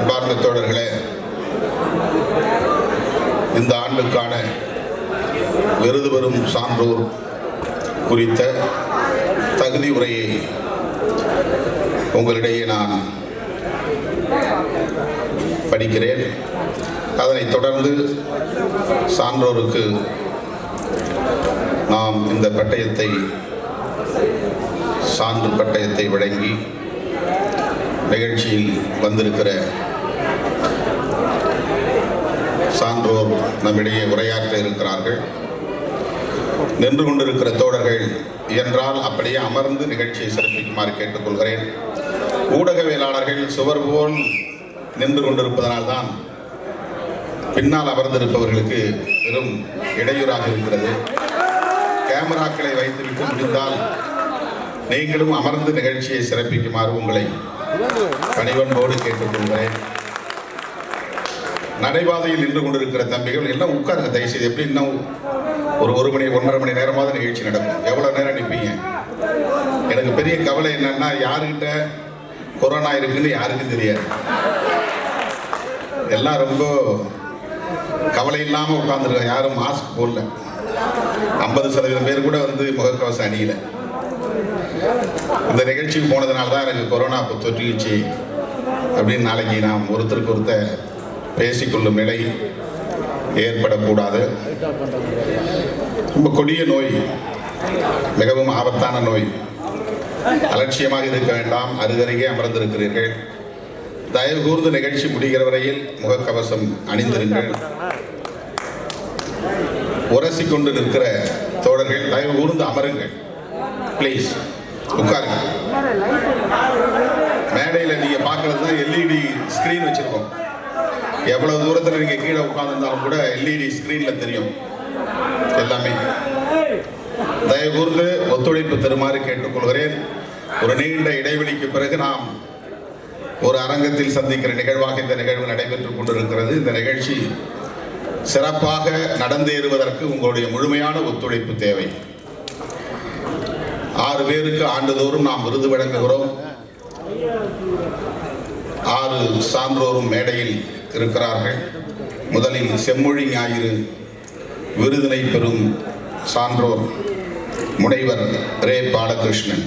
அன்பார்ந்த தோழர்களே, இந்த ஆண்டுக்கான விருது பெறும் சான்றோர் குறித்த தகுதி உரையை உங்களிடையே நான் படிக்கிறேன். அதனைத் தொடர்ந்து சான்றோருக்கு நாம் இந்த சான்று பட்டயத்தை வழங்கி நிகழ்ச்சியில் வந்திருக்கிற சான்றோர் நம்மிடையே உரையாற்ற இருக்கிறார்கள். நின்று கொண்டிருக்கிற தோழர்கள் என்றால் அப்படியே அமர்ந்து நிகழ்ச்சியை சிறப்பிக்குமாறு கேட்டுக்கொள்கிறேன். ஊடகவியலாளர்கள் சுவர் போல் நின்று கொண்டிருப்பதனால்தான் பின்னால் அமர்ந்திருப்பவர்களுக்கு பெரும் இடையூறாக இருக்கிறது. கேமராக்களை வைத்துவிட்டு முடிந்தால் நீங்களும் அமர்ந்து நிகழ்ச்சியை சிறப்பிக்குமாறு உங்களை பணிவன்போடு கேட்டுக்கொள்கிறேன். நடைபாதையில் நின்று கொண்டிருக்கிற தம்பிகள் எல்லாம் உட்காருங்க தயவுசெய்து. எப்படி இன்னும் ஒரு மணி 1.5 மணி நேரமாவது நிகழ்ச்சி நடக்கும். எவ்வளோ நேரம் நிற்பீங்க? எனக்கு பெரிய கவலை என்னன்னா, யாருக்கிட்ட கொரோனா இருக்குன்னு யாருக்கும் தெரியாது. எல்லாம் ரொம்ப கவலை இல்லாமல் உட்காந்துருக்காங்க. யாரும் மாஸ்க் போடல. 50% பேர் கூட முகக்கவசம் அணியல. இந்த நிகழ்ச்சிக்கு போனதுனால தான் எனக்கு கொரோனா தொற்றிச்சு அப்படின்னு நாளைக்கு நாம் ஒருத்தருக்கு ஒருத்தர் பேசிக்கொள்ளும் நிலை ஏற்படக்கூடாது. ரொம்ப கொடிய நோய், மிகவும் ஆபத்தான நோய். அலட்சியமாக இருக்க வேண்டாம். அருகருகே அமர்ந்திருக்கிறீர்கள். தயவு கூர்ந்து நிகழ்ச்சி முடிகிற வரையில் முகக்கவசம் அணிந்திருங்கள். உரசிக்கொண்டு நிற்கிற தோழர்கள் தயவு கூர்ந்து அமருங்கள். ப்ளீஸ் உட்காருங்க. மேடையில் நீங்கள் பார்க்கறது தான் எல்இடி ஸ்க்ரீன் வச்சுருக்கோம். எவ்வளவு தூரத்தில் நீங்கள் கீழே உட்கார்ந்துருந்தாலும் கூட எல்இடி ஸ்க்ரீனில் தெரியும் எல்லாமே. தயவு கூர்ந்து ஒத்துழைப்பு தருமாறு கேட்டுக்கொள்கிறேன். ஒரு நீண்ட இடைவெளிக்கு பிறகு நாம் ஒரு அரங்கத்தில் சந்திக்கிற நிகழ்வாக இந்த நிகழ்வு நடைபெற்றுக் கொண்டிருக்கிறது. இந்த நிகழ்ச்சி சிறப்பாக நடந்தேறுவதற்கு உங்களுடைய முழுமையான ஒத்துழைப்பு தேவை. 6 பேருக்கு ஆண்டுதோறும் நாம் விருது வழங்குகிறோம். 6 சான்றோரும் மேடையில் இருக்கிறார்கள். முதலில் செம்மொழி ஞாயிறு விருதினை பெறும் சான்றோர் முனைவர் ரே பாலகிருஷ்ணன்.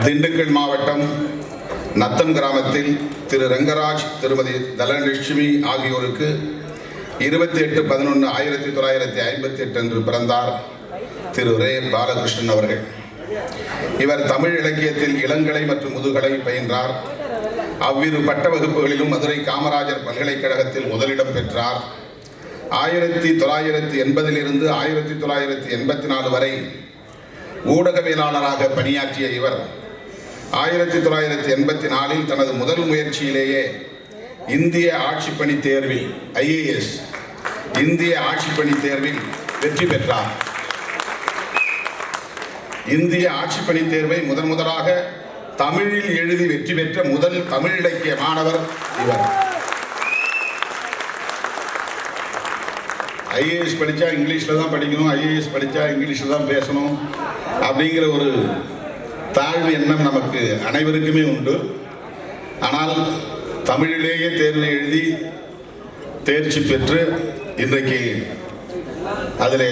திண்டுக்கல் மாவட்டம் நத்தம் கிராமத்தில் திரு ரங்கராஜ், திருமதி தனலட்சுமி ஆகியோருக்கு 28/11/1958 அன்று பிறந்தார் திரு ரே பாலகிருஷ்ணன் அவர்கள். இவர் தமிழ் இலக்கியத்தில் இளங்கலை மற்றும் முதுகலை பயின்றார். அவ்விரு பட்ட வகுப்புகளிலும் மதுரை காமராஜர் பல்கலைக்கழகத்தில் முதலிடம் பெற்றார். 1980 1984 வரை ஊடகவியலாளராக பணியாற்றிய இவர் 1984 தனது முதல் முயற்சியிலேயே இந்திய ஆட்சிப்பணி தேர்வில் IAS இந்திய ஆட்சிப்பணி தேர்வில் வெற்றி பெற்றார். இந்திய ஆட்சிப்பணி தேர்வை முதலாக தமிழில் எழுதி வெற்றி பெற்ற முதல் தமிழ் இலக்கிய மாணவர் இவர். IAS படித்தா இங்கிலீஷில் தான் படிக்கணும், IAS படித்தா இங்கிலீஷில் தான் பேசணும் அப்படிங்கிற ஒரு தாழ்வு எண்ணம் நமக்கு அனைவருக்குமே உண்டு. ஆனால் தமிழிலேயே தேர்வு எழுதி தேர்ச்சி பெற்று இன்றைக்கு அதிலே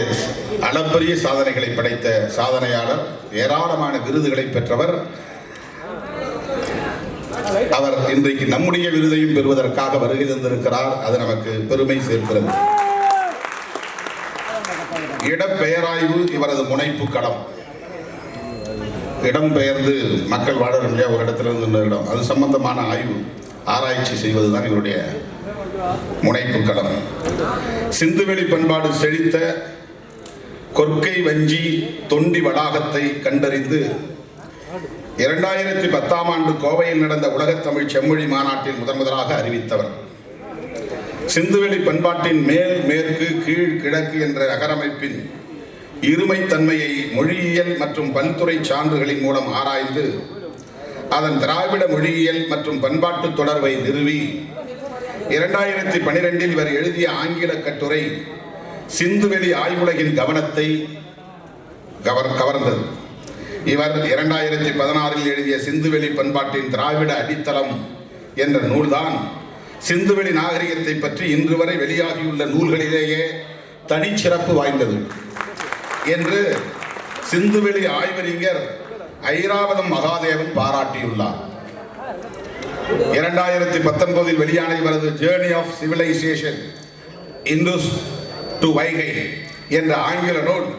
அளப்பரிய சாதனைகளை படைத்த சாதனையாளர், ஏராளமான விருதுகளை பெற்றவர். அவர் இன்றைக்கு நம்முடைய விருதையும் பெறுவதற்காக வருகை தந்திருக்கிறார். அது நமக்கு பெருமை சேர்க்கிறது. இடப்பெயராய்வு இவரது முனைப்பு களம். இடம்பெயர்ந்து மக்கள் வாழ இல்லையா, ஒரு இடத்துல இருந்து இன்னொரு இடம், அது சம்பந்தமான ஆய்வு ஆராய்ச்சி செய்வதுதான் இவருடைய முனைப்பு களம். சிந்துவெளி பண்பாடு செழித்த கொற்கை வஞ்சி தொண்டி வளாகத்தை கண்டறிந்து 2010ஆம் ஆண்டு கோவையில் நடந்த உலகத் தமிழ் செம்மொழி மாநாட்டில் முதலாக அறிவித்தவர். சிந்துவெளி பண்பாட்டின் மேல் மேற்கு கீழ் கிழக்கு என்ற நகரமைப்பின் இருமைத்தன்மையை மொழியியல் மற்றும் பல்துறை சான்றுகளின் மூலம் ஆராய்ந்து அதன் திராவிட மொழியியல் மற்றும் பண்பாட்டு தொடர்பை நிறுவி 2012 இவர் எழுதிய ஆங்கில கட்டுரை சிந்துவெளி ஆய்வுலகின் கவனத்தை கவர்ந்தது. இவர் 2016 எழுதிய சிந்துவெளி பண்பாட்டின் திராவிட அடித்தளம் என்ற நூல்தான் சிந்துவெளி நாகரிகத்தை பற்றி இன்று வரை வெளியாகியுள்ள நூல்களிலேயே தனிச்சிறப்பு வாய்ந்தது என்று சிந்துவெளி ஆய்வறிஞர் ஐராவதம் மகாதேவன் பாராட்டியுள்ளார். 2019 வெளியான இவரது journey of civilisation Indus to Vaigai என்ற ஆங்கில நூல்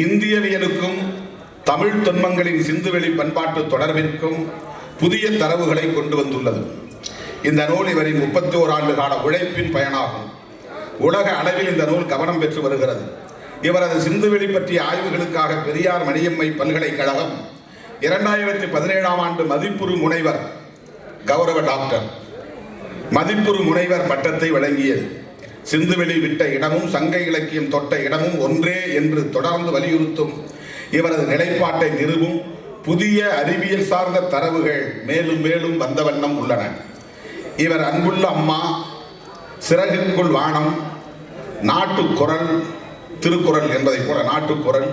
இந்தியவியலுக்கும் தமிழ் தொன்மங்களின் சிந்துவெளி பண்பாட்டு தொடர்பிற்கும் புதிய தரவுகளை கொண்டு வந்துள்ளது. இந்த நூல் இவரின் 31 ஆண்டு கால உழைப்பின் பயனாகும். உலக அளவில் இந்த நூல் கவனம் பெற்று வருகிறது. இவரது சிந்துவெளி பற்றிய ஆய்வுகளுக்காக பெரியார் மணியம்மை பல்கலைக்கழகம் 2017 ஆண்டு மதிப்புறு முனைவர் கௌரவ டாக்டர் மதிப்புறு முனைவர் பட்டத்தை வழங்கியது. சிந்துவெளி விட்ட இடமும் சங்க இலக்கியம் தொட்ட இடமும் ஒன்றே என்று தொடர்ந்து வலியுறுத்தும் இவரது நிலைப்பாட்டை நிறுவும் புதிய அறிவியல் சார்ந்த தரவுகள் மேலும் மேலும் வந்த வண்ணம் உள்ளன. இவர் அன்புள்ள அம்மா, சிறகுக்குள் வானம், நாட்டுக்குரல், திருக்குறள் என்பதை போல நாட்டுக்குரல்,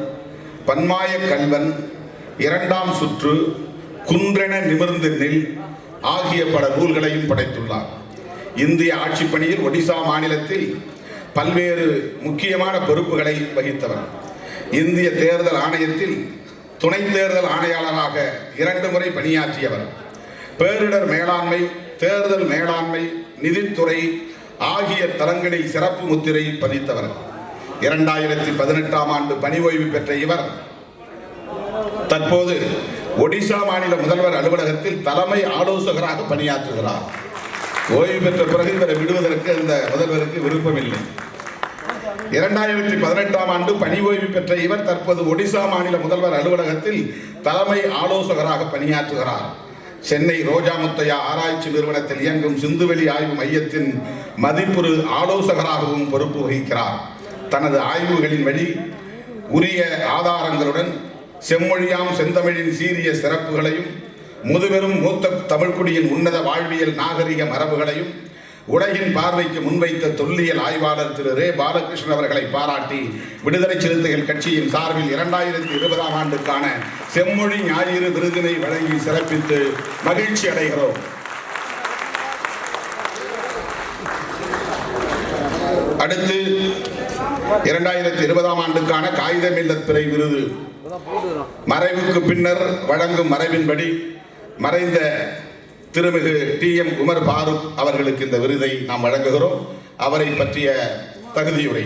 பன்மாய கல்வன், இரண்டாம் சுற்று, குன்றென நிமிர்ந்து நில் ஆகிய பல நூல்களையும் படைத்துள்ளார். இந்திய ஆட்சிப் பணியில் ஒடிசா மாநிலத்தில் பல்வேறு முக்கியமான பொறுப்புகளை வகித்தவர். இந்திய தேர்தல் ஆணையத்தில் துணை தேர்தல் ஆணையாளராக 2 முறை பணியாற்றியவர். பேரிடர் மேலாண்மை, தேர்தல் மேலாண்மை, நிதித்துறை ஆகிய தளங்களில் சிறப்பு முத்திரை பதித்தவர். 2018 ஆண்டு பணி ஓய்வு பெற்ற இவர் தற்போது ஒடிசா மாநில முதல்வர் அலுவலகத்தில் தலைமை ஆலோசகராக பணியாற்றுகிறார். ஓய்வு பெற்ற பிறகு இவரை விடுவதற்கு இந்த முதல்வருக்கு விருப்பமில்லை. 2018 ஆண்டு பணி ஓய்வு பெற்ற இவர் தற்போது ஒடிசா மாநில முதல்வர் அலுவலகத்தில் தலைமை ஆலோசகராக பணியாற்றுகிறார். சென்னை ரோஜா முத்தையா ஆராய்ச்சி நிறுவனத்தில் இயங்கும் சிந்துவெளி ஆய்வு மையத்தின் மதிப்புறு ஆலோசகராகவும் பொறுப்பு வகிக்கிறார். தனது ஆய்வுகளின் வழி உரிய ஆதாரங்களுடன் செம்மொழியாம் செந்தமிழின் சீரிய சிறப்புகளையும் முதுபெரும் மூத்த தமிழ்குடியின் உன்னத வாழ்வியல் நாகரிக மரபுகளையும் உலகின் பார்வைக்கு முன்வைத்த தொல்லியல் ஆய்வாளர் திரு ரே பாலகிருஷ்ணன் அவர்களை பாராட்டி விடுதலை சிறுத்தைகள் கட்சியின் சார்பில் 2020 ஆண்டுக்கான செம்மொழி ஞாயிறு விருதினை வழங்கி சிறப்பித்து மகிழ்ச்சி அடைகிறோம். அடுத்து 2020 ஆண்டுக்கான காகிதம் இல்லத் பிறை விருது மறைவுக்கு பின்னர் வழங்கும் மறைவின்படி மறைந்த திருமிகு TM உமர் பாரூக் அவர்களுக்கு இந்த விருதை நாம் வழங்குகிறோம். அவரை பற்றிய தகுதியுரை.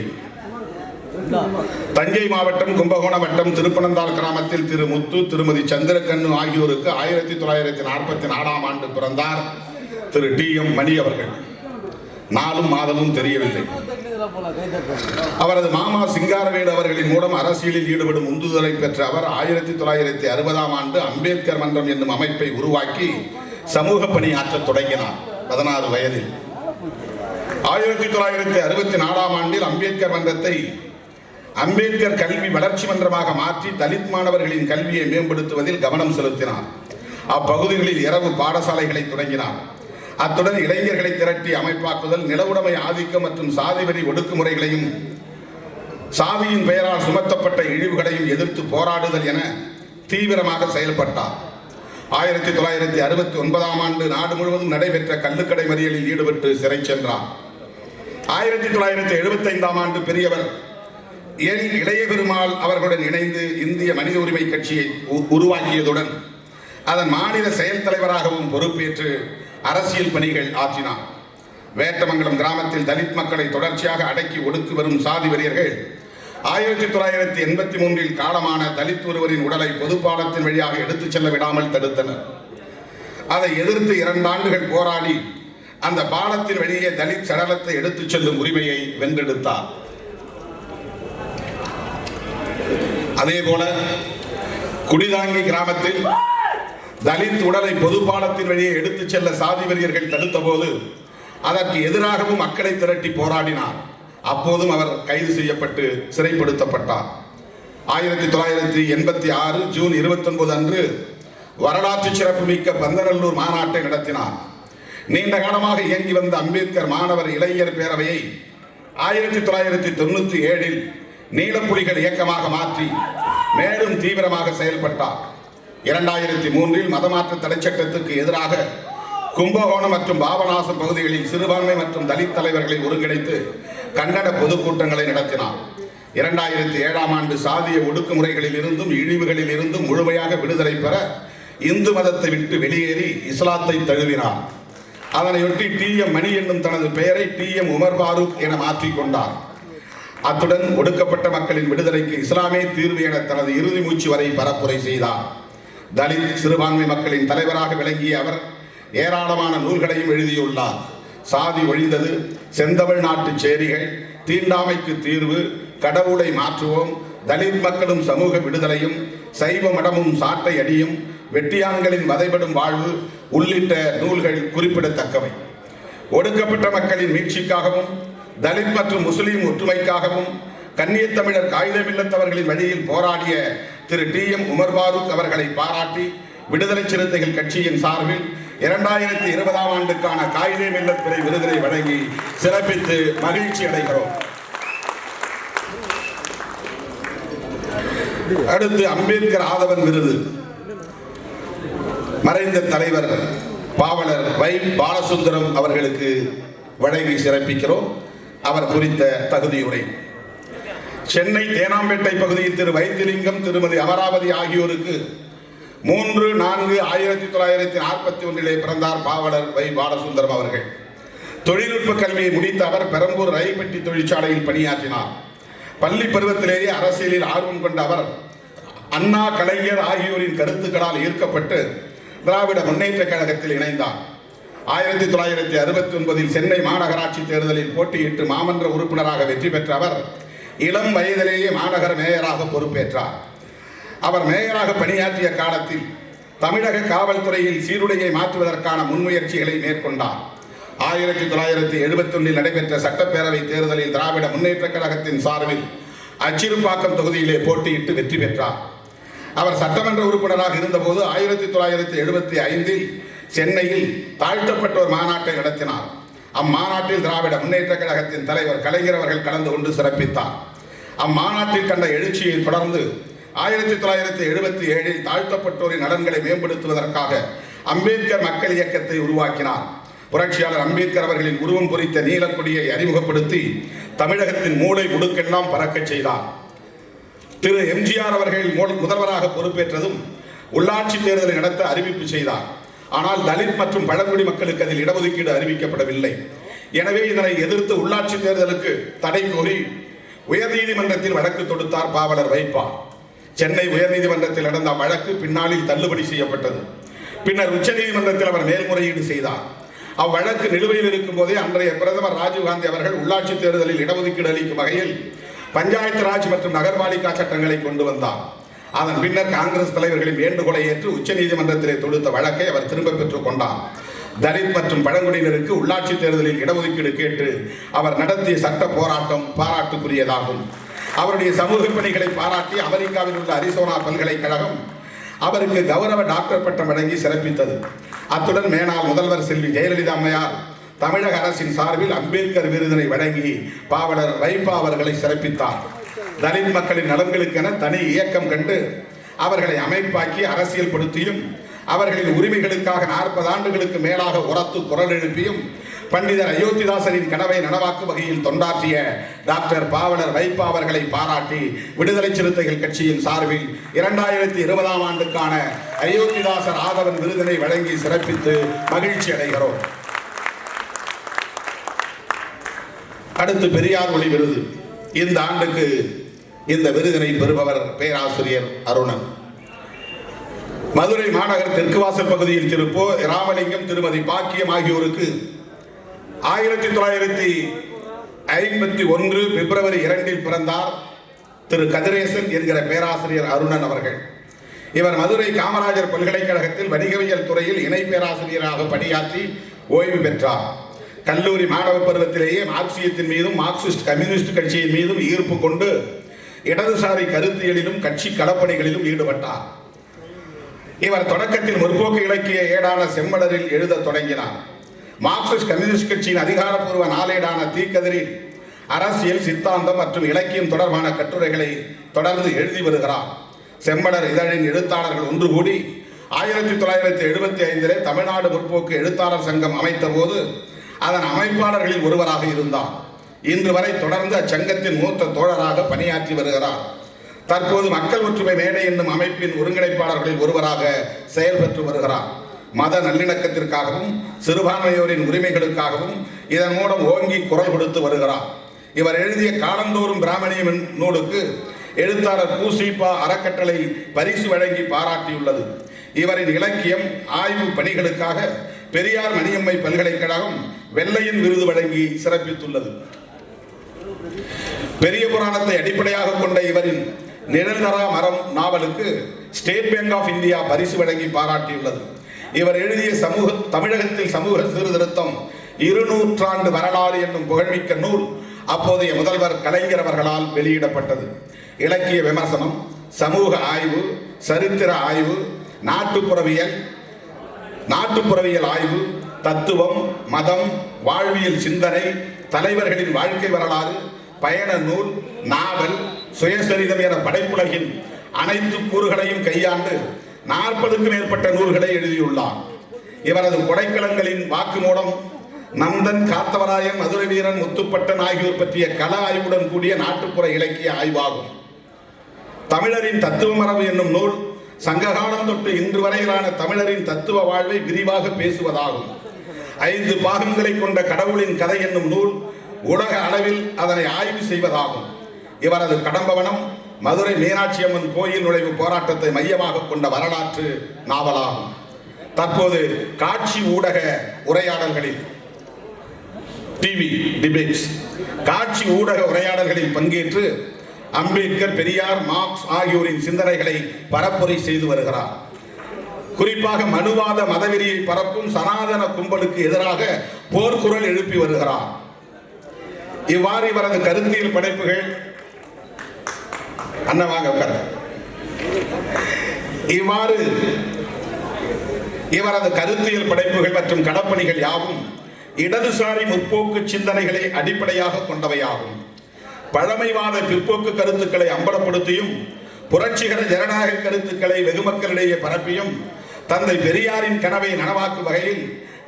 தஞ்சை மாவட்டம் கும்பகோணம் வட்டம் திருப்பனந்தாள் கிராமத்தில் திரு முத்து, திருமதி சந்திரகண்ணு ஆகியோருக்கு 1944 ஆண்டு பிறந்தார் திரு TM மணி அவர்கள். நாளும் மாதமும் தெரியவில்லை. அவரது மாமா சிங்காரவேலு அவர்களின் மூலம் அரசியலில் ஈடுபடும் உந்துதலை பெற்ற அவர் 1960 ஆண்டு அம்பேத்கர் மன்றம் என்னும் அமைப்பை உருவாக்கி சமூக பணியாற்ற தொடங்கினார் 16 வயதில். 1964 ஆண்டில் அம்பேத்கர் மன்றத்தை அம்பேத்கர் கல்வி வளர்ச்சி மன்றமாக மாற்றி தலித் மாணவர்களின் கல்வியை மேம்படுத்துவதில் கவனம் செலுத்தினார். அப்பகுதிகளில் இரவு பாடசாலைகளை தொடங்கினார். அத்துடன் இளைஞர்களை திரட்டி அமைப்பாக்குதல், நிலவுடைமை ஆதிக்கம் மற்றும் சாதி வெறி ஒடுக்குமுறைகளையும் சாதியின் பெயரால் சுமத்தப்பட்ட இழிவுகளையும் எதிர்த்து போராடுதல் என தீவிரமாக செயல்பட்டார். 1969 ஆண்டு நாடு முழுவதும் நடைபெற்ற கள்ளுக்கடை மறியலில் ஈடுபட்டு சிறை சென்றார். 1975 ஆண்டு பெரியவர் இளைய பெருமாள் அவர்களுடன் இணைந்து இந்திய மனித உரிமை கட்சியை உருவாக்கியதுடன் அதன் மாநில செயல் தலைவராகவும் பொறுப்பேற்று அரசியல் பணிகள் ஆற்றினார். வேட்டமங்கலம் கிராமத்தில் தலித் மக்களை தொடர்ச்சியாக அடக்கி ஒடுக்கி வரும் சாதி வெறியர்கள் 1983 காலமான தலித் ஒருவரின் உடலை பொதுப்பாலத்தின் வழியாக எடுத்துச் செல்ல விடாமல் தடுத்தனர். அதை எதிர்த்து 2 ஆண்டுகள் போராடி அந்த பாலத்தின் வழியே தலித் சடலத்தை எடுத்துச் செல்லும் உரிமையை வென்றெடுத்தார். அதேபோல குடிதாங்கி கிராமத்தில் தலித் உடலை பொதுப்பாலத்தின் வழியே எடுத்துச் செல்ல சாதி வெறியர்கள் தடுத்த போது அதற்கு எதிராகவும் மக்களை திரட்டி போராடினார். அப்போதும் அவர் கைது செய்யப்பட்டு சிறைப்படுத்தப்பட்டார். 1986 ஜூன் 29 அன்று வரலாற்று சிறப்புமிக்க பந்தநல்லூர் மாநாட்டை நடத்தினார். நீண்ட காலமாக இயங்கி வந்த அம்பேத்கர் மாணவர் இளைஞர் பேரவையை 1997 நீலப்புலிகள் இயக்கமாக மாற்றி மேலும் தீவிரமாக செயல்பட்டார். 2003 மதமாற்ற தடை சட்டத்துக்கு எதிராக கும்பகோணம் மற்றும் பாபநாசம் பகுதிகளில் சிறுபான்மை மற்றும் தலித் தலைவர்களை ஒருங்கிணைத்து கண்டன பொதுக்கூட்டங்களை நடத்தினார். 2007ஆம் ஆண்டு சாதிய ஒடுக்குமுறைகளில் இருந்தும் இழிவுகளில் இருந்தும் முழுமையாக விடுதலை பெற இந்து மதத்தை விட்டு வெளியேறி இஸ்லாத்தை தழுவினார். அதனையொட்டி TM மணி என்னும் தனது பெயரை TM உமர் பாரூக் என மாற்றிக்கொண்டார். அத்துடன் ஒடுக்கப்பட்ட மக்களின் விடுதலைக்கு இஸ்லாமே தீர்வு என தனது இறுதி மூச்சு வரை பரப்புரை செய்தார். தலித் சிறுபான்மை மக்களின் தலைவராக விளங்கிய அவர் ஏராளமான நூல்களையும் எழுதியுள்ளார். சாதி ஒழிந்தது, செந்தமிழ் நாட்டு சேரிகள், தீண்டாமைக்கு தீர்வு, கடவுளை மாற்றுவோம், தலித் மக்களும் சமூக விடுதலையும், சைவ மடமும் சாட்டை அடியும், வெட்டியான்களின் வதைபடும் வாழ்வு உள்ளிட்ட நூல்கள் குறிப்பிடத்தக்கவை. ஒடுக்கப்பட்ட மக்களின் மீட்சிக்காகவும் தலித் மற்றும் முஸ்லீம் ஒற்றுமைக்காகவும் கன்னியத்தமிழர் காகிதமில்லத்தவர்களின் வழியில் போராடிய திரு TM உமர் பாரூக் அவர்களை பாராட்டி விடுதலை சிறுத்தைகள் கட்சியின் சார்பில் 2020ஆம் ஆண்டுக்கான காயிதே மில்லத் பிறை விருதினை வழங்கி சிறப்பித்து மகிழ்ச்சி அடைகிறோம். அடுத்து அம்பேத்கர் ஆதவன் விருது மறைந்த தலைவர் பாவலர் வை. பாலசுந்தரம் அவர்களுக்கு வழங்கி சிறப்பிக்கிறோம். அவர் குறித்த தகுதியுரை. சென்னை தேனாம்பேட்டை பகுதியில் திரு வைத்திலிங்கம், திருமதி அமராவதி ஆகியோருக்கு 3/4/1941 பிறந்தார் பாவலர் வை. பாலசுந்தரம் அவர்கள். தொழில்நுட்ப கல்வியை முடித்த அவர் பெரம்பூர் ரயில் பெட்டி தொழிற்சாலையில் பணியாற்றினார். பள்ளி பருவத்திலேயே அரசியலில் ஆர்வம் கொண்ட அவர் அண்ணா, கலைஞர் ஆகியோரின் கருத்துக்களால் ஈர்க்கப்பட்டு திராவிட முன்னேற்ற கழகத்தில் இணைந்தார். 1969 சென்னை மாநகராட்சி தேர்தலில் போட்டியிட்டு மாமன்ற உறுப்பினராக வெற்றி பெற்ற அவர் இளம் வயதிலேயே மாநகர மேயராக பொறுப்பேற்றார். அவர் மேயராக பணியாற்றிய காலத்தில் தமிழக காவல்துறையில் சீருடையை மாற்றுவதற்கான முன்முயற்சிகளை மேற்கொண்டார். 1971 நடைபெற்ற சட்டப்பேரவை தேர்தலில் திராவிட முன்னேற்ற கழகத்தின் சார்பில் அச்சிறுபாக்கம் தொகுதியிலே போட்டியிட்டு வெற்றி பெற்றார். அவர் சட்டமன்ற உறுப்பினராக இருந்தபோது 1975 சென்னையில் தாழ்த்தப்பட்டோர் மாநாட்டை நடத்தினார். அம்மாநாட்டில் திராவிட முன்னேற்ற கழகத்தின் தலைவர் கலைஞர் அவர்கள் கலந்து கொண்டு சிறப்பித்தார். அம்மாநாட்டில் கண்ட எழுச்சியை தொடர்ந்து 1977 தாழ்த்தப்பட்டோரின் நலன்களை மேம்படுத்துவதற்காக அம்பேத்கர் மக்கள் இயக்கத்தை உருவாக்கினார். புரட்சியாளர் அம்பேத்கர் அவர்களின் உருவம் பொறித்த நீலக்கொடியை அறிமுகப்படுத்தி தமிழகத்தின் மூளை முடுக்கெல்லாம் பறக்க செய்தார். திரு MGR அவர்கள் முதல்வராக பொறுப்பேற்றதும் உள்ளாட்சி தேர்தலை நடத்த அறிவிப்பு செய்தார். ஆனால் தலித் மற்றும் பழங்குடி மக்களுக்கு அதில் இடஒதுக்கீடு அறிவிக்கப்படவில்லை. எனவே இதனை எதிர்த்து உள்ளாட்சி தேர்தலுக்கு தடை கோரி உயர்நீதிமன்றத்தில் வழக்கு தொடுத்தார் பாவலர் வைப்பா. சென்னை உயர்நீதிமன்றத்தில் நடந்த வழக்கு பின்னாளில் தள்ளுபடி செய்யப்பட்டது. பின்னர் உச்சநீதிமன்றத்தில் அவர் மேல்முறையீடு செய்தார். அவ்வழக்கு நிலுவையில் இருக்கும் போதே அன்றைய பிரதமர் ராஜீவ்காந்தி அவர்கள் உள்ளாட்சி தேர்தலில் இடஒதுக்கீடு அளிக்கும் வகையில் பஞ்சாயத்து ராஜ் மற்றும் நகர்பாலிகா சட்டங்களை கொண்டு வந்தார். அதன் பின்னர் காங்கிரஸ் தலைவர்களின் வேண்டுகோளை ஏற்று உச்சநீதிமன்றத்திலே தொடுத்த வழக்கை அவர் திரும்ப பெற்றுக் கொண்டார். தலித் மற்றும் பழங்குடியினருக்கு உள்ளாட்சி தேர்தலில் இடஒதுக்கீடு கேட்டு அவர் நடத்திய சட்ட போராட்டம் பாராட்டுக்குரியதாகும். அவருடைய சமூக பணிகளை பாராட்டி அமெரிக்காவில் உள்ள அரிசோனா பல்கலைக்கழகம் அவருக்கு கௌரவ டாக்டர் பட்டம் வழங்கி சிறப்பித்தது. அத்துடன் மேனாள் முதல்வர் செல்வி ஜெயலலிதா அம்மையார் தமிழக அரசின் சார்பில் அம்பேத்கர் விருதினை வழங்கி பாவலர் வைப்பா அவர்களை சிறப்பித்தார். தலித் மக்களின் நலன்களுக்கென தனி இயக்கம் கண்டு அவர்களை அமைப்பாக்கி அரசியல் படுத்தியும் அவர்களின் உரிமைகளுக்காக 40 ஆண்டுகளுக்கு மேலாக உரத்து குரல் எழுப்பியும் பண்டிதர் அயோத்திதாசரின் கனவை நனவாக்கும் வகையில் தொண்டாற்றிய டாக்டர் பாவலர் வைப்பா அவர்களை பாராட்டி விடுதலை சிறுத்தைகள் கட்சியின் சார்பில் 2020ஆம் ஆண்டுக்கான அயோத்திதாசர் ஆதவன் விருதினை வழங்கி சிறப்பித்து மகிழ்ச்சி அடைகிறோம். அடுத்து பெரியார் ஒளி விருது. இந்த ஆண்டுக்கு இந்த விருதினை பெறுபவர் பேராசிரியர் அருணன். மதுரை மாநகர் தெற்கு வாசல் பகுதியில் திரு போ. ராமலிங்கம், திருமதி பாக்கியம் ஆகியோருக்கு 1951 பிப்ரவரி 2 பிறந்தார் திரு கதிரேசன் என்கிற பேராசிரியர் அருணன் அவர்கள். இவர் மதுரை காமராஜர் பல்கலைக்கழகத்தில் வணிகவியல் துறையில் இணை பேராசிரியராக பணியாற்றி ஓய்வு பெற்றார். கல்லூரி மாணவ பருவத்திலேயே மார்க்சியத்தின் மீதும் மார்க்சிஸ்ட் கம்யூனிஸ்ட் கட்சியின் மீதும் ஈர்ப்பு கொண்டு இடதுசாரி கருத்தியலிலும் கட்சி களப்பணிகளிலும் ஈடுபட்டார். இவர் தொடக்கத்தில் முற்போக்கு இலக்கிய ஏடான செம்மலரில் எழுத தொடங்கினார். மார்க்சிஸ்ட் கம்யூனிஸ்ட் கட்சியின் அதிகாரப்பூர்வ நாளேடான தீக்கதிரில் அரசியல், சித்தாந்தம் மற்றும் இலக்கியம் தொடர்பான கட்டுரைகளை தொடர்ந்து எழுதி வருகிறார். செம்மலர் இதழின் எழுத்தாளர்கள் ஒன்று கூடி 1975 தமிழ்நாடு முற்போக்கு எழுத்தாளர் சங்கம் அமைத்த போது அதன் அமைப்பாளர்களில் ஒருவராக இருந்தார். இன்று வரை தொடர்ந்து அச்சங்கத்தின் மூத்த தோழராக பணியாற்றி வருகிறார். தற்போது மக்கள் ஒற்றுமை மேடை என்னும் அமைப்பின் ஒருங்கிணைப்பாளர்களில் ஒருவராக செயல்பட்டு வருகிறார். மத நல்லிணக்கத்திற்காகவும் சிறுபான்மையோரின் உரிமைகளுக்காகவும் இதன் மூலம் ஓங்கி குரல் கொடுத்து வருகிறார். இவர் எழுதிய காலந்தோறும் பிராமணியம் நூலுக்கு எழுத்தாளர் பூசிப்பா அறக்கட்டளை பரிசு வழங்கி பாராட்டியுள்ளது. இவரின் இலக்கியம் ஆய்வு பணிகளுக்காக பெரியார் மணியம்மை பல்கலைக்கழகம் வெள்ளையின் விருது வழங்கி சிறப்பித்துள்ளது. பெரிய புராணத்தை அடிப்படையாக கொண்ட இவரின் நிழல்தரா மரம் நாவலுக்கு ஸ்டேட் பேங்க் ஆஃப் இந்தியா பரிசு வழங்கி பாராட்டியுள்ளது. இவர் எழுதிய தமிழகத்தில் சமூக சீர்திருத்தம் 200 ஆண்டு வரலாறு என்னும் புகழ்மிக்க நூல் அப்போதைய முதல்வர் கலைஞர் அவர்களால் வெளியிடப்பட்டது. இலக்கிய விமர்சனம், சமூக ஆய்வு, சரித்திர ஆய்வு, நாட்டுப்புறவியல் ஆய்வு, தத்துவம், மதம், வாழ்வியல் சிந்தனை, தலைவர்களின் வாழ்க்கை வரலாறு, பயண நூல், நாவல், சுயசரிதம் என படைப்புலகின் அனைத்து கூறுகளையும் கையாண்டு 40க்கும் மேற்பட்ட நூல்களை எழுதியுள்ளார். இவரது கொடைக்களங்களின் வாக்குமூலம் நந்தன், காத்தவராயன், மதுரை வீரன், முத்துப்பட்டன் ஆகியோர் பற்றிய கள ஆய்வுடன் கூடிய நாட்டுப்புற இலக்கிய ஆய்வாகும். தமிழரின் தத்துவ மரபு என்னும் நூல் சங்ககாலம் தொட்டு இன்று வரையிலான தமிழரின் தத்துவ வாழ்வை விரிவாக பேசுவதாகும். 5 பாகங்களை கொண்ட கடவுளின் கதை என்னும் நூல் உலக அளவில் அதனை ஆய்வு செய்வதாகும். இவரது கடம்பவனம் மதுரை மீனாட்சி அம்மன் கோயில் நுழைவு போராட்டத்தை மையமாக கொண்ட வரலாற்று நாவலாகும். தற்போது காட்சி ஊடக உரையாடல்களில் டிவி டிபேட்ஸ் காட்சி ஊடக உரையாடல்களில் பங்கேற்று அம்பேத்கர், பெரியார், மார்க்ஸ் ஆகியோரின் சிந்தனைகளை பரப்புரை செய்து வருகிறார். குறிப்பாக மனுவாத மதவெறியை பரப்பும் சனாதன கும்பலுக்கு எதிராக போர்க்குரல் எழுப்பி வருகிறார். இவ்வாறு இவரது கருத்தியல் படைப்புகள் இவரது கருத்தியல் படைப்புகள் மற்றும் கடப்பணிகள் யாவும் இடதுசாரி முற்போக்கு சிந்தனைகளை அடிப்படையாக கொண்டவையாகும். பழமைவாத பிற்போக்கு கருத்துக்களை அம்பலப்படுத்தியும் புரட்சிகர ஜனநாயக கருத்துக்களை வெகுமக்களிடையே பரப்பியும் தந்தை பெரியாரின் கனவை நனவாக்கும் வகையில்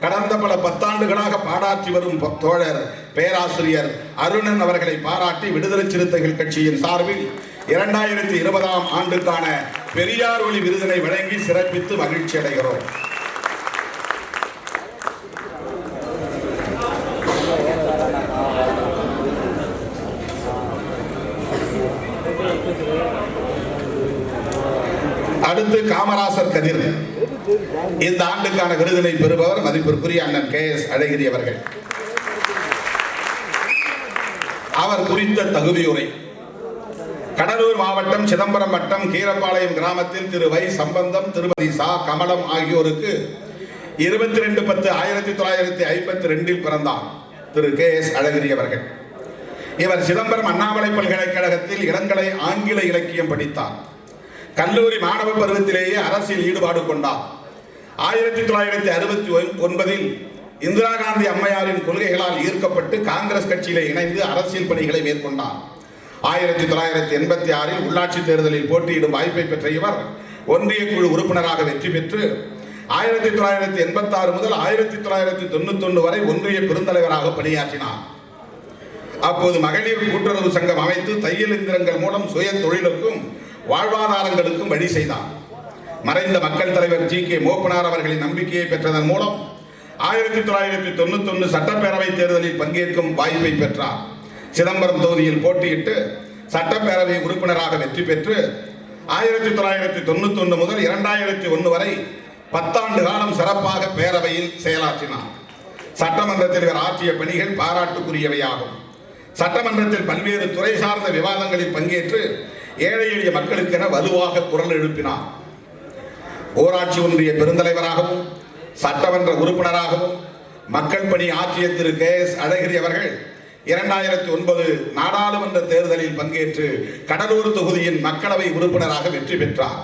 கடந்த பல 10 ஆண்டுகளாக பாடாற்றி வரும் தோழர் பேராசிரியர் அருணன் அவர்களை பாராட்டி விடுதலை சிறுத்தைகள் கட்சியின் சார்பில் 2020ஆம் ஆண்டுக்கான பெரியார் ஒளி விருதினை வழங்கி சிறப்பித்து மகிழ்ச்சி அடைகிறோம். அடுத்து காமராசர் கதிர். இந்த ஆண்டுக்கான விருதினை பெறுபவர் மதிப்பிற்குரிய அண்ணன் KS அழகிரி அவர்கள். அவர் குறித்த தகுதியுரை. கடலூர் மாவட்டம் சிதம்பரம் வட்டம் கீரப்பாளையம் கிராமத்தில் திரு வை சம்பந்தம், திருமதி சா கமலம் ஆகியோருக்கு 22/10/1952 பிறந்தார் திரு KS அழகிரி அவர்கள். இவர் சிதம்பரம் அண்ணாமலை பல்கலைக்கழகத்தில் இளங்கலை ஆங்கில இலக்கியம் படித்தார். கல்லூரி மாணவ பருவத்திலேயே அரசியல் ஈடுபாடு கொண்டார். 1969இல் இந்திரா காந்தி அம்மையாரின் கொள்கைகளால் ஈர்க்கப்பட்டு காங்கிரஸ் கட்சியிலே இணைந்து அரசியல் பணிகளை மேற்கொண்டார். 1986இல் உள்ளாட்சி தேர்தலில் போட்டியிடும் வாய்ப்பை பெற்ற இவர் ஒன்றிய குழு உறுப்பினராக வெற்றி பெற்று 1986 முதல் 1991 வரை ஒன்றிய பெருந்தலைவராக பணியாற்றினார். அப்போது மகளிர் கூட்டுறவு சங்கம் அமைத்து தையல் இயந்திரங்கள் மூலம் சுய தொழிலுக்கும் வாழ்வாதாரங்களுக்கும் வழி செய்தார். மறைந்த மக்கள் தலைவர் GK மோப்பனார் அவர்களின் நம்பிக்கையை பெற்றதன் மூலம் 1991 சட்டப்பேரவை தேர்தலில் பங்கேற்கும் வாய்ப்பை பெற்றார். சிதம்பரம் தொகுதியில் போட்டியிட்டு சட்டப்பேரவை உறுப்பினராக வெற்றி பெற்று 1991 முதல் 2001 வரை 10 ஆண்டு காலம் சிறப்பாக பேரவையில் செயலாற்றினார். சட்டமன்றத்தில் இவர் ஆற்றிய பணிகள் பாராட்டுக்குரியவையாகும். சட்டமன்றத்தில் பல்வேறு துறை சார்ந்த விவாதங்களில் பங்கேற்று ஏழை எளிய மக்களுக்கென வலுவாக குரல் எழுப்பினார். ஊராட்சி ஒன்றிய பெருந்தலைவராகவும் சட்டமன்ற உறுப்பினராகவும் மக்கள் பணி ஆற்றிய திரு KS அழகிரி அவர்கள் 2009 நாடாளுமன்ற தேர்தலில் பங்கேற்று கடலூர் தொகுதியின் மக்களவை உறுப்பினராக வெற்றி பெற்றார்.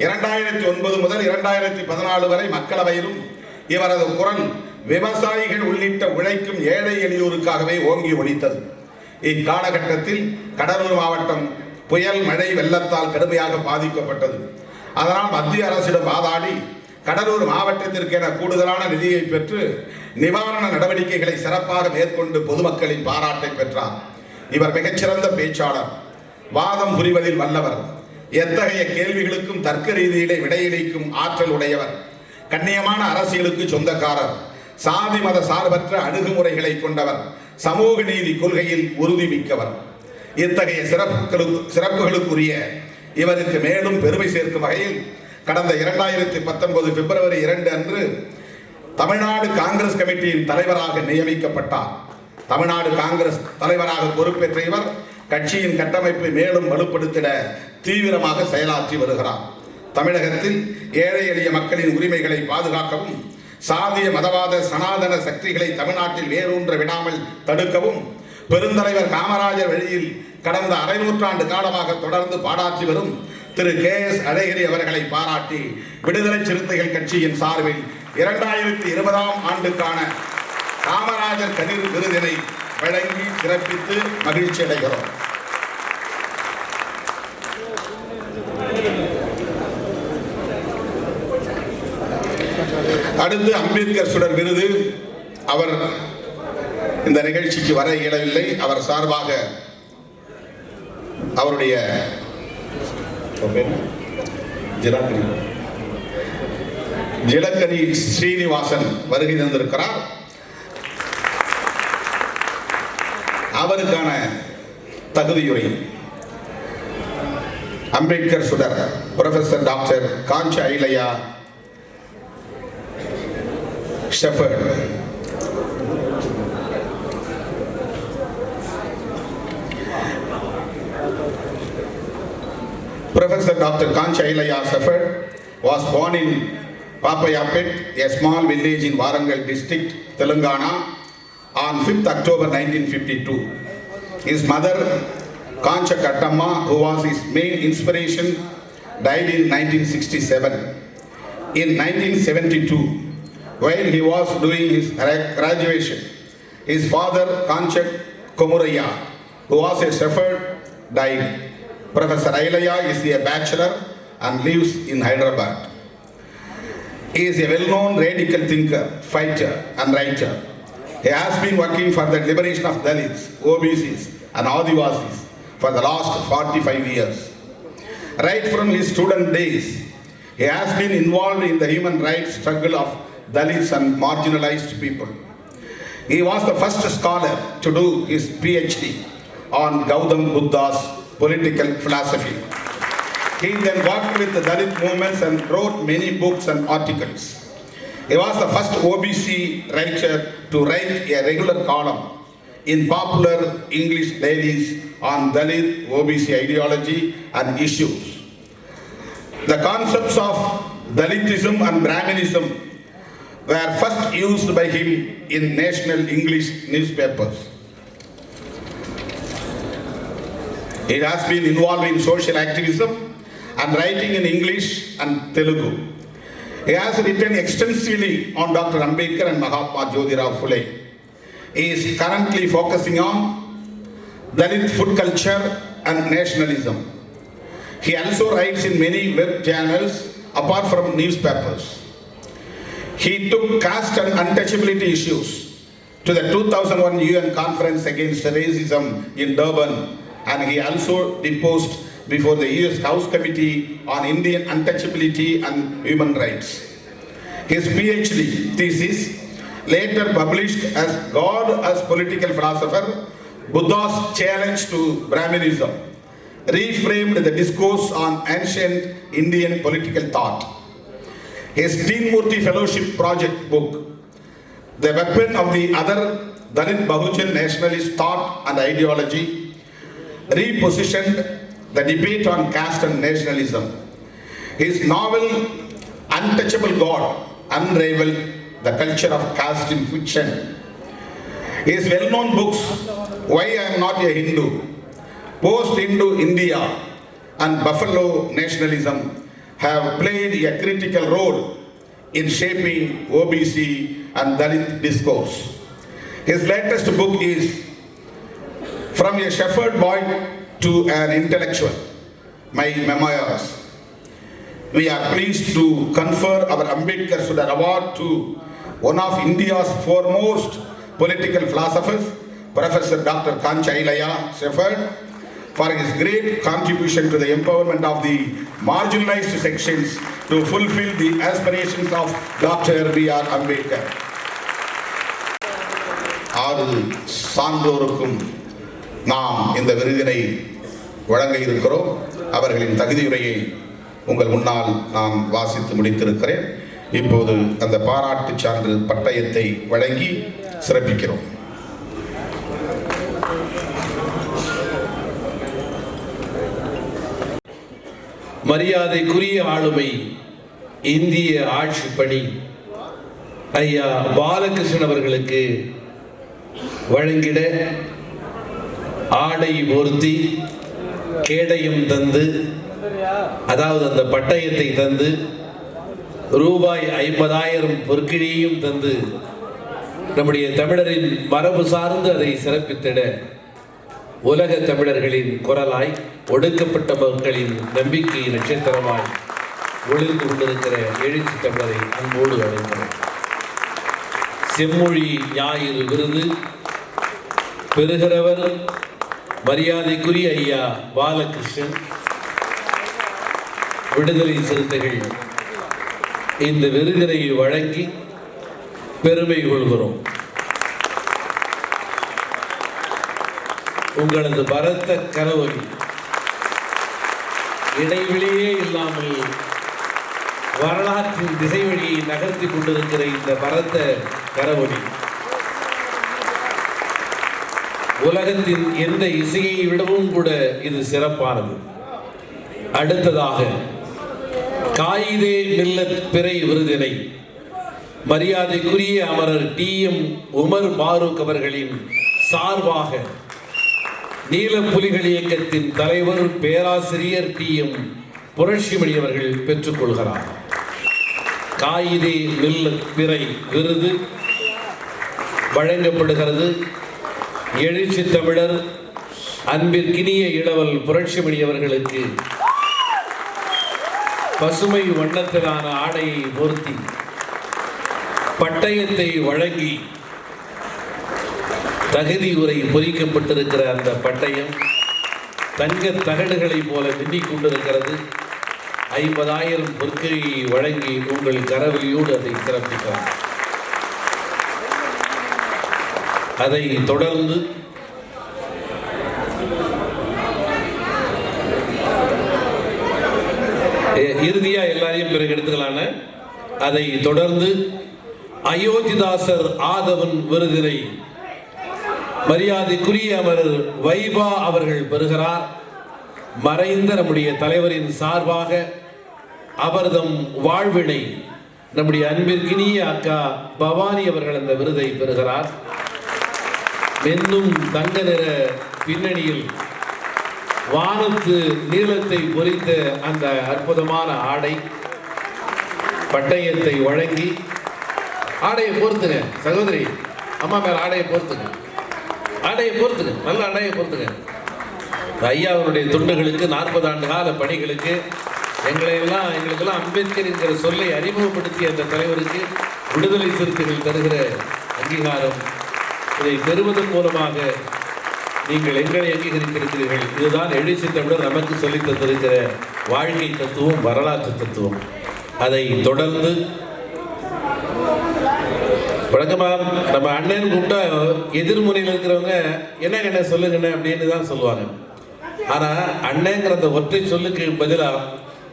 2009 முதல் 2014 வரை மக்களவையிலும் இவரது குரல் விவசாயிகள் உள்ளிட்ட உழைக்கும் ஏழை எளியோருக்காகவே ஓங்கி ஒலித்தது. இக்காலகட்டத்தில் கடலூர் மாவட்டம் புயல், மழை, வெள்ளத்தால் கடுமையாக பாதிக்கப்பட்டது. அதனால் மத்திய அரசிடம் வாதாடி கடலூர் மாவட்டத்திற்கென கூடுதலான நிதியை பெற்று நிவாரண நடவடிக்கைகளை சிறப்பாக மேற்கொண்டு பொதுமக்களின் பாராட்டை பெற்றார். இவர் மிகச்சிறந்த பேச்சாளர், வாதம் புரிவதில் வல்லவர், எத்தகைய கேள்விகளுக்கும் தர்க்க ரீதியிலே விடையளிக்கும் ஆற்றல் உடையவர், கண்ணியமான அரசியலுக்கு சொந்தக்காரர், சாதி மத சார்பற்ற அணுகுமுறைகளை கொண்டவர், சமூக நீதி கொள்கையில் உறுதி மிக்கவர். இத்தகைய சிறப்புகளுக்குரிய இவருக்கு மேலும் பெருமை சேர்க்கும் வகையில் கடந்த 2019 பிப்ரவரி 2 அன்று தமிழ்நாடு காங்கிரஸ் கமிட்டியின் தலைவராக நியமிக்கப்பட்டார். தமிழ்நாடு காங்கிரஸ் தலைவராக பொறுப்பேற்ற இவர் கட்சியின் கட்டமைப்பை மேலும் வலுப்படுத்திட தீவிரமாக செயலாற்றி வருகிறார். தமிழகத்தில் ஏழை எளிய மக்களின் உரிமைகளை பாதுகாக்கவும், சாதிய மதவாத சனாதன சக்திகளை தமிழ்நாட்டில் வேரூன்ற விடாமல் தடுக்கவும் பெருந்தலைவர் காமராஜர் வழியில் கடந்த அரை நூற்றாண்டு காலமாக தொடர்ந்து பாடாற்றி வரும் திரு KS அழகிரி அவர்களை பாராட்டி விடுதலை சிறுத்தைகள் கட்சியின் சார்பில் 2020ஆம் ஆண்டுக்கான காமராஜர் கதிர் விருதினை வழங்கி சிறப்பித்து மகிழ்ச்சி அடைகிறோம். அடுத்து அம்பேத்கர் சுடர் விருது. அவர் இந்த நிகழ்ச்சிக்கு வர இயலவில்லை. அவர் சார்பாக அவருடைய ஜிலக்கரி ஸ்ரீனிவாசன் வருகை தந்திருக்கிறார். அவருக்கான தகுதியுரை அம்பேத்கர் சுடர் புரொஃபசர் டாக்டர் காஞ்ச ஐலையா shepherd. Professor Dr. Kancha Ilaya Shepherd was born in Papayapet, a small village in Warangal district, Telangana, on 5th October 1952. His mother, Kancha Kattamma, who was his main inspiration, died in 1967. In 1972, while he was doing his graduation, his father, Kancha Komuraya, who was a shepherd, died. Professor Ilaya is a bachelor and lives in Hyderabad. He is a well-known radical thinker, fighter and writer. He has been working for the liberation of Dalits, OBCs and Adivasis for the last 45 years. Right from his student days, he has been involved in the human rights struggle of Dalits and marginalized people. He was the first scholar to do his PhD on Gautam Buddha's political philosophy. He then worked with the Dalit movements and wrote many books and articles. He was the first OBC writer to write a regular column in popular English dailies on Dalit OBC ideology and issues. The concepts of Dalitism and Brahminism were first used by him in national English newspapers. He has been involved in social activism and writing in English and Telugu. He has written extensively on Dr. Ambedkar and Mahatma Jyotirao Phule. He is currently focusing on Dalit food culture and nationalism. He also writes in many web channels apart from newspapers. He took caste and untouchability issues to the 2001 UN Conference Against Racism in Durban, and he also deposed before the US House Committee on Indian Untouchability and Human Rights. His PhD thesis, later published as God as Political Philosopher, Buddha's Challenge to Brahminism, reframed the discourse on ancient Indian political thought. His Teenmurti Fellowship Project book, The Weapon of the Other Dalit Bahujan Nationalist Thought and Ideology, repositioned the debate on caste and nationalism. His novel Untouchable God unraveled the culture of caste in fiction. His well-known books Why I Am Not a Hindu, Post-Hindu India and Buffalo Nationalism have played a critical role in shaping OBC and Dalit discourse. His latest book is From a Shepherd Boy to an intellectual, my memoirs. We are pleased to confer our Ambedkar Sudar Award to one of India's foremost political philosophers, Professor Dr. Kanchailaya Shepherd, for his great contribution to the empowerment of the marginalized sections to fulfill the aspirations of Dr. B.R. Ambedkar. ஆறு சான்றோருக்கும் நாம் இந்த விருதினை வழங்க இருக்கிறோம். அவர்களின் தகுதியுரையை உங்கள் முன்னால் நான் வாசித்து முடித்திருக்கிறேன். இப்போது அந்த பாராட்டு சான்று பட்டயத்தை வழங்கி சிறப்பிக்கிறோம். மரியாதைக்குரிய ஆளுமை இந்திய ஆட்சி பணி ஐயா பாலகிருஷ்ணன் அவர்களுக்கு வழங்கிட ஆடை போர்த்தி கேடயம் தந்து, அதாவது அந்த பட்டயத்தை தந்து, ரூபாய் 50,000 பொற்கிழியையும் தந்து நம்முடைய தமிழரின் மரபு சார்ந்து அதை சிறப்பித்திட உலக தமிழர்களின் குரலாய், ஒடுக்கப்பட்ட மக்களின் நம்பிக்கை நட்சத்திரமாய் ஒளிர்ந்து கொண்டிருக்கிற எழுச்சி தமிழரை அன்போடு அழைக்கிறோம். செம்மொழி ஞாயிறு விருது பெறுகிறவர் மரியாதைக்குரிய ஐயா பாலகிருஷ்ணன். விடுதலை சிறுத்தைகள் இந்த விருதினை வழங்கி பெருமை கொள்கிறோம். உங்களது பரத்த கரவொலி இடைவெளியே இல்லாமல் வரலாற்றின் திசை வழியை நகர்த்தி கொண்டிருக்கிற இந்த பரத்த கரவொலி உலகத்தின் எந்த இசையை விடவும் கூட இது சிறப்பானது. அடுத்ததாக காயிதே மில்லத் பிறை விருதினை மரியாதைக்குரிய அமரர் TM உமர் பாரூக் அவர்களின் சார்பாக நீல புலிகள் இயக்கத்தின் தலைவர் பேராசிரியர் TM புரட்சிமணி அவர்கள் பெற்றுக்கொள்கிறார். காயிதே மில்லத் பிறை விருது வழங்கப்படுகிறது எழுச்சி தமிழர் அன்பிற்கினிய இளவல் புரட்சிமணி அவர்களுக்கு பசுமை வண்ணத்திலான ஆடையை பொருத்தி பட்டயத்தை வழங்கி தகுதி உரை பொறிக்கப்பட்டிருக்கிற அந்த பட்டயம் தங்க தகடுகளை போல மின்னிக் கொண்டிருக்கிறது. 50,000 பொற்கிழியை வழங்கி உங்கள் கரவொலியோடு அதை சிறப்பிக்கிறார். அதை தொடர்ந்து இறுதியா எல்லாரையும் பிறகு எடுத்துக்கலான. அதை தொடர்ந்து அயோத்திதாசர் ஆதவன் விருதினை மரியாதைக்குரிய அமரர் வைபா அவர்கள் பெறுகிறார். மறைந்த நம்முடைய தலைவரின் சார்பாக அவர்தம் வாழ்வினை நம்முடைய அன்பிற்கினிய அக்கா பவானி அவர்கள் அந்த விருதை பெறுகிறார். மென்னும் தங்க நிற பின்னணியில் வானத்து நீளத்தை பொறித்த அந்த அற்புதமான ஆடை பட்டயத்தை வழங்கி, ஆடையை பொறுத்துங்க சகோதரி, அம்மா மேல ஆடையை பொறுத்துங்க, ஆடையை பொறுத்துங்க, நல்ல ஆடையை பொறுத்துங்க. ஐயாவுடைய தொண்டுகளுக்கு 40 ஆண்டு கால பணிகளுக்கு எங்களுக்கெல்லாம் அம்பேத்கர் என்கிற சொல்லை அறிமுகப்படுத்திய அந்த தலைவருக்கு விடுதலை சிறுத்தைகள் தருகிற அங்கீகாரம், இதை பெறுவதன் மூலமாக நீங்கள் எங்களை அங்கீகரித்திருக்கிறீர்கள். இதுதான் எழுச்சி தமிழர் நமக்கு சொல்லித் தந்திருக்கிற வாழ்க்கை தத்துவம், வரலாற்று தத்துவம். அதை தொடர்ந்து வழக்கமா நம்ம அண்ணன் கூப்பிட்டா எதிர்முனையில் இருக்கிறவங்க என்ன சொல்லுங்கண்ணே அப்படின்னு தான் சொல்லுவாங்க. ஆனா அண்ணங்கிற அந்த ஒற்றை சொல்லுக்கு பதிலா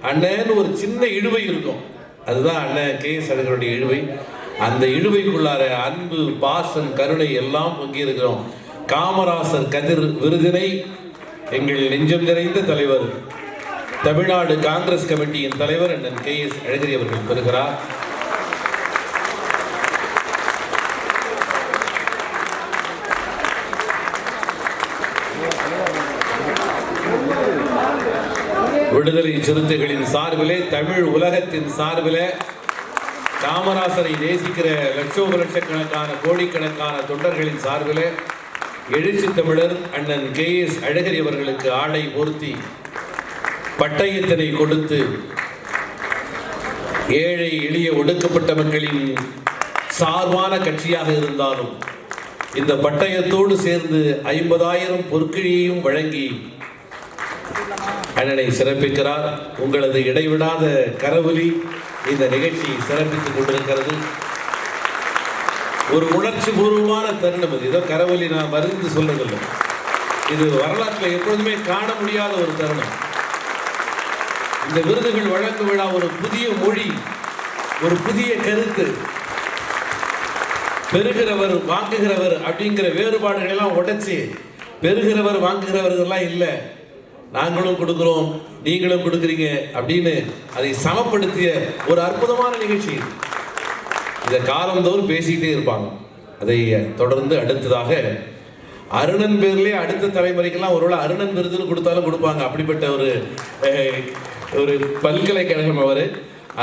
அண்ணன்னு ஒரு சின்ன இழுவை இருக்கும். அதுதான் அண்ணன் KS அழகருடைய இழுவை. அந்த இழுவைக்குள்ளார அன்பு, பாசம், கருணை எல்லாம் பங்கியிருக்கிறோம். காமராசர் கதிர் விருதினை எங்கள் நெஞ்சம் நிறைந்த தலைவர், தமிழ்நாடு காங்கிரஸ் கமிட்டியின் தலைவர் அண்ணன் KS அழகிரி அவர்கள் பெறுகிறார். விடுதலை சிறுத்தைகளின் சார்பிலே, தமிழ் உலகத்தின் சார்பிலே, காமராசரை நேசிக்கிற லட்சோப லட்சக்கணக்கான கோடிக்கணக்கான தொண்டர்களின் சார்பிலே எழுச்சி தமிழர் அண்ணன் KS அழகிரி அவர்களுக்கு ஆடை போர்த்தி பட்டயத்தினை கொடுத்து ஏழை எளிய ஒடுக்கப்பட்ட மக்களின் சார்பான கட்சியாக இருந்தாலும் இந்த பட்டயத்தோடு சேர்ந்து 50,000 பொற்கிழியையும் வழங்கி அண்ணனை சிறப்பிக்கிறார். உங்களது இடைவிடாத கரவொலி இந்த நிகழ்ச்சி சிறப்பித்துக் கொண்டிருக்கிறது. ஒரு உணர்ச்சி பூர்வமான தருணம் இது. ஏதோ கரவொலி நான் மருந்து சொல்றதில்லை, இது வரலாற்றில் எப்பொழுதுமே காண முடியாத ஒரு தருணம். இந்த விருதுகள் வழங்கும் விழா ஒரு புதிய மொழி, ஒரு புதிய கருத்து, பெறுகிறவர் வாங்குகிறவர் அப்படிங்கிற வேறுபாடுகள் எல்லாம் உடைச்சி பெறுகிறவர் வாங்குகிறவர்கள்லாம் இல்லை, நாங்களும் கொடுக்கிறோம் நீங்களும் கொடுக்குறீங்க அப்படின்னு அதை சமப்படுத்திய ஒரு அற்புதமான நிகழ்ச்சி. இதை காலந்தோறும் பேசிக்கிட்டே இருப்பாங்க. அதை தொடர்ந்து அடுத்ததாக அருணன் பேர்லேயே அடுத்த தலைமுறைக்கெல்லாம் ஒருவேளை அருணன் விருதுன்னு கொடுத்தாலும் கொடுப்பாங்க. அப்படிப்பட்ட ஒரு பல்கலைக்கழகம் அவர்.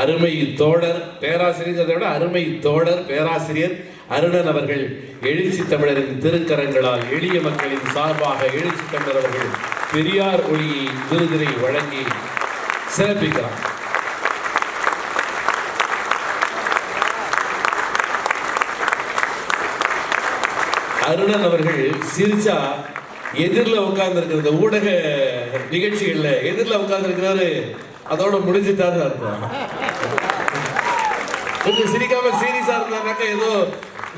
அருமை தோழர் பேராசிரியர் விட அருமை தோழர் பேராசிரியர் அருணன் அவர்கள் எழுச்சி தமிழரின் திருக்கரங்களால் எளிய மக்களின் சார்பாக எழுச்சி தமிழர் அவர்கள் பெரியார் ஒளியை விருதினை வழங்கி சிறப்பிக்கிறார். அருணன் அவர்கள் சிரிச்சா எதிரில் உட்கார்ந்து இந்த ஊடக நிகழ்ச்சிகள்ல எதிரில் உட்கார்ந்து இருக்கிறாரு, அதோட முடிஞ்சுட்டாரு அர்த்தம். கொஞ்சம் சிரிக்காம சீரியஸா இருந்தாருனாக்கா ஏதோ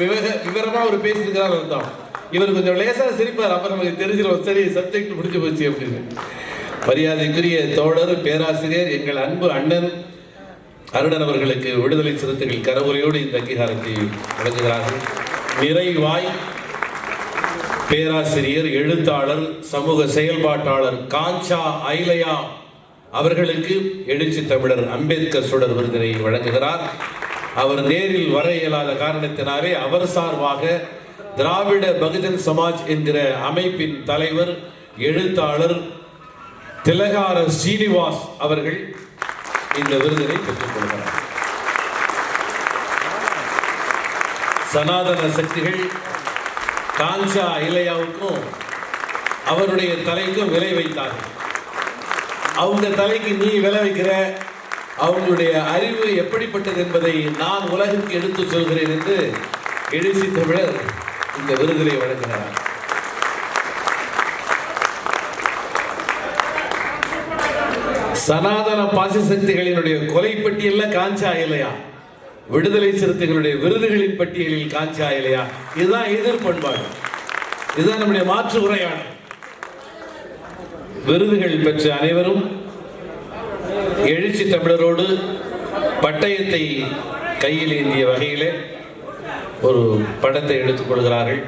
விவரமா அவர் பேசியிருக்கிறார் அர்த்தம். இவர் கொஞ்சம் லேசா சிரிப்பார், அப்புறம் நமக்கு தெரிஞ்சிடும் சரி சப்ஜெக்ட் முடிஞ்சு போச்சு அப்படின்னு. மரியாதைக்குரிய தோழர் பேராசிரியர் எங்கள் அன்பு அண்ணன் அருணன் அவர்களுக்கு விடுதலை சிறுத்தைகள் கரவொலியோடு இந்த அங்கீகாரத்தை வழங்குகிறார்கள். நிறைவாய் பேராசிரியர் எழுத்தாளர் சமூக செயல்பாட்டாளர் காஞ்சா ஐலையா அவர்களுக்கு எழுச்சி தமிழர் அம்பேத்கர் சுடர் விருதினை வழங்குகிறார். அவர் நேரில் வர இயலாத காரணத்தினாலே அவர் சார்பாக திராவிட பகுஜன் சமாஜ் என்கிற அமைப்பின் தலைவர் எழுத்தாளர் திலகார ஸ்ரீனிவாஸ் அவர்கள் இந்த விருதினை பெற்றுக் கொள்கிறார். சனாதன சக்திகள் காஞ்சா இலையாவுக்கும் அவருடைய தலைக்கும் விலை வைத்தார்கள். அவங்க தலைக்கு நீ விலை வைக்கிற, அவங்களுடைய அறிவு எப்படிப்பட்டது என்பதை நான் உலகிற்கு எடுத்து சொல்கிறேன் என்று எழுச்சி தமிழர் இந்த விருதினை வழங்குகிறார். சனாதன பாசி சக்திகளினுடைய கொலை பட்டியலில் காஞ்சா இலையா, விடுதலை சிறுத்தைகளுடைய விருதுகளின் பட்டியலில் காஞ்சா இலையா. இதுதான் எதிர்பண்பாடு, இதுதான் நம்முடைய மாற்று உரையாடல். விருதுகள் பெற்ற அனைவரும் எழுச்சி தமிழரோடு பட்டயத்தை கையில் ஏந்திய வகையிலே ஒரு படத்தை எடுத்துக் கொள்கிறார்கள்.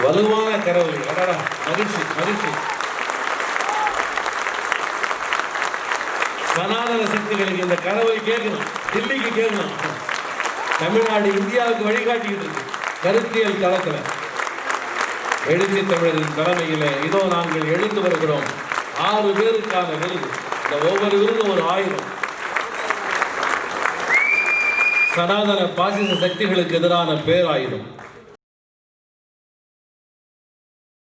வலுவான கரவொலி, மகிழ்ச்சி மகிழ்ச்சி. சனாதன சக்திகளுக்கு இந்த கரவொலி கேட்கணும், தில்லிக்கு கேட்கணும். தமிழ்நாடு இந்தியாவுக்கு வழிகாட்டிக்கிட்டு இருக்கு கருத்தியல் தளத்தில். எழுச்சி தமிழரின் தலைமையில் இதோ நாங்கள் எழுந்து வருகிறோம் 6 பேருக்கான விருது. இந்த ஒவ்வொரு விருதும் ஒரு 1000. சனாதன பாசிச சக்திகளுக்கு எதிரான பேராயுதம்.